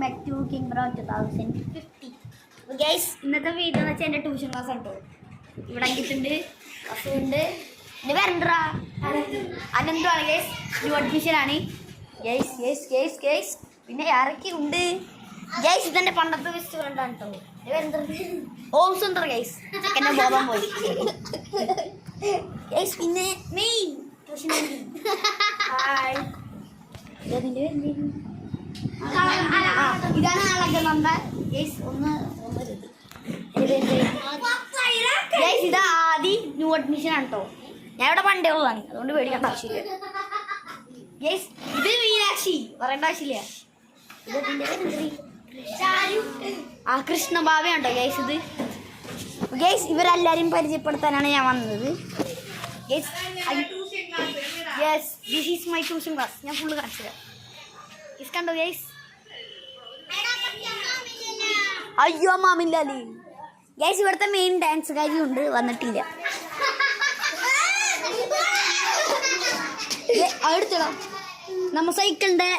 Back two king bro 2050. അപ്പോൾ guys ഇന്നത്തെ video എന്ന് വെച്ചാൽ എൻ്റെ ട്യൂഷൻ ക്ലാസ് ഉണ്ടോ. ഇവിടെ അങ്കിട്ടുണ്ട്, കസുണ്ട്, എൻ്റെ പേരെന്താ അനന്താണ് ഗൈസ്. ന്യൂ അഡ്മിഷനാണ് ഗൈസ്. ഗൈസ് പിന്നെ ആരൊക്കെ ഉണ്ട് ഗൈസ്? ഇതെൻ്റെ പണ്ടത്തെ ബെസ്റ്റ് ഫ്രണ്ടാണ് കേട്ടോ. എൻ്റെ പേരെന്താ ഓൾസോ എന്താ ഗൈസ്. എന്നെ ബോധം പോയി ഗൈസ്. പിന്നെ മെയിൻ ട്യൂഷൻ ഇതാണ് ആളൊക്കെ നമ്മുടെ ഗൈസ്. ഗൈസ് ഇത് ആദ്യം ന്യൂ അഡ്മിഷൻ ആണ് കേട്ടോ. ഞാൻ ഇവിടെ പണ്ടേ ഉള്ളതാണ്, അതുകൊണ്ട് പേടിക്കേണ്ട ആവശ്യമില്ല ഗൈസ്. ഇത് മീനാക്ഷി, പറയേണ്ട ആവശ്യമില്ല. ആ കൃഷ്ണഭാവയാണ് കേട്ടോ ഗൈസ് ഇത്. ഗൈസ് ഇവരെല്ലാവരും പരിചയപ്പെടുത്താനാണ് ഞാൻ വന്നത് guys. Yes, this is my tuition class. ഞാൻ ഫുള്ള് കാണിച്ചു തരാം. കണ്ടോ ഗൈസ്? അയ്യോ മാമില്ലാലി ഗൈസ്. ഇവിടുത്തെ മെയിൻ ഡാൻസ് കാര്യമുണ്ട്, വന്നിട്ടില്ല. അടുത്തോ നമ്മ സൈക്കിളിന്റെ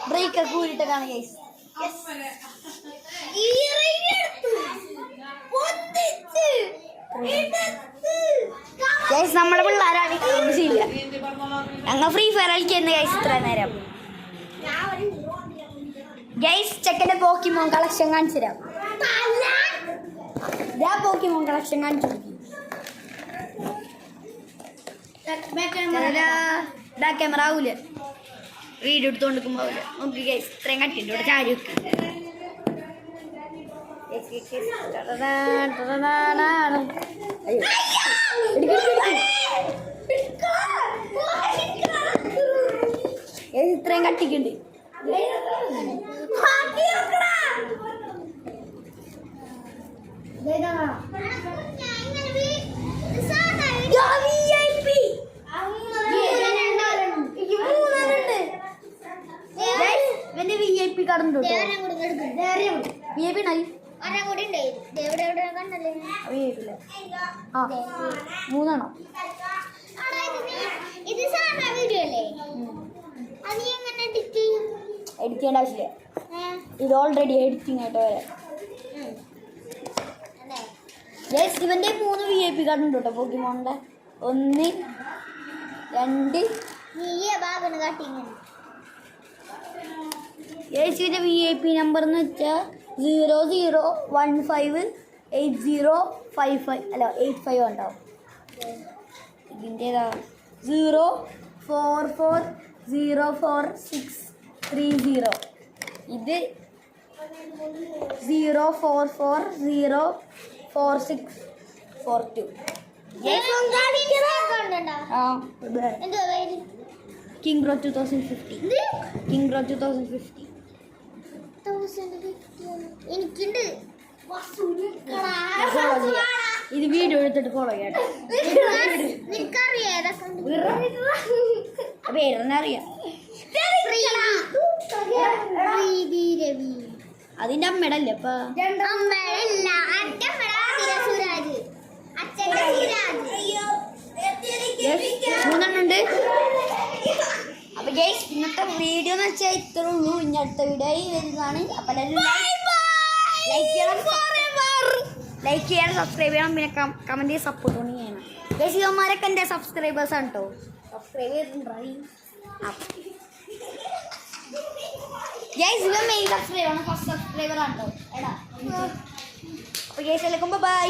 ബ്രേക്ക് ഒക്കെ ഊരിട്ടതാണ് ഗൈസ്. ഗൈസ് നമ്മുടെ പിള്ളേരാണ് ഇല്ല. ഞങ്ങൾ ഫ്രീ ഫയർ കളിക്കുന്ന ഗൈസ് ഇത്ര നേരം. ഗൈസ് ചെക്കൻ്റെ പോക്കിമോൻ കളക്ഷൻ കാണിച്ചു തരാം. പോക്കിമോൻ കളക്ഷൻ കാണിച്ചു ബാക്ക് ക്യാമറ ആവൂല, വീഡിയോ എടുത്തോണ്ടിരിക്കുമ്പോ ആവൂല. നോക്കി ഗൈസ് ഇത്രയും കട്ടിണ്ട് ഇവിടെ ചാരി വെക്ക്. ഇത്രയും കട്ടിക്കുണ്ട്. ഇവന്റെ VIP കടന്നു VIP മൂന്നെണ്ണം. എഡിറ്റ് ചെയ്യേണ്ട ആവശ്യമില്ല, ഇത് ഓൾറെഡി എഡിറ്റിംഗ് ആയിട്ട് വരാം. ഇവന്റെ 3 VIP കാർഡ് ഉണ്ട് കേട്ടോ പോക്കിമോണിന്റെ. 1 2 ഇതിന്റെ VIP നമ്പർ എന്ന് വെച്ചാൽ 00158055 അല്ല 85 ഉണ്ടാവും. ഇതിൻ്റെതാ 04404630. ഇത് 04404642. King bro 2050. കിങ് ബ്രോ 2050 എനിക്കുണ്ട്. ഇത് വീഡിയോ എടുത്തിട്ട് ഫോളോ ചെയ്യാം. പേരെന്നറിയാം. അതിന്റെ അമ്മയുടെ അല്ലേ അപ്പൊ? 3 ഉണ്ട്. അപ്പൊ ഗൈസ് ഇന്നത്തെ വീഡിയോ എന്ന് വെച്ചാൽ ഇത്രേ ഉള്ളൂ. ഇനി അടുത്ത വീഡിയോ വരുന്നതാണ്. അപ്പൊ ലൈക്ക് ചെയ്യണം, സബ്സ്ക്രൈബ് ചെയ്യണം, പിന്നെ കമന്റ് ചെയ്ത് സപ്പോർട്ട് ചെയ്യണം ഗൈസ്. ഇവന്മാരൊക്കെ എൻ്റെ സബ്സ്ക്രൈബേഴ്സ് ആണ് കേട്ടോ. സബ്സ്ക്രൈബ് ചെയ്തിട്ടുണ്ടായി ഗൈസ്. ഇവൻ മെയിൻ സബ്സ്ക്രൈബർ ആണ്, ഫസ്റ്റ് സബ്സ്ക്രൈബർ ആണ് കേട്ടോ. എടാ അപ്പൊ ഗൈസ് എല്ലാവർക്കും ബൈ.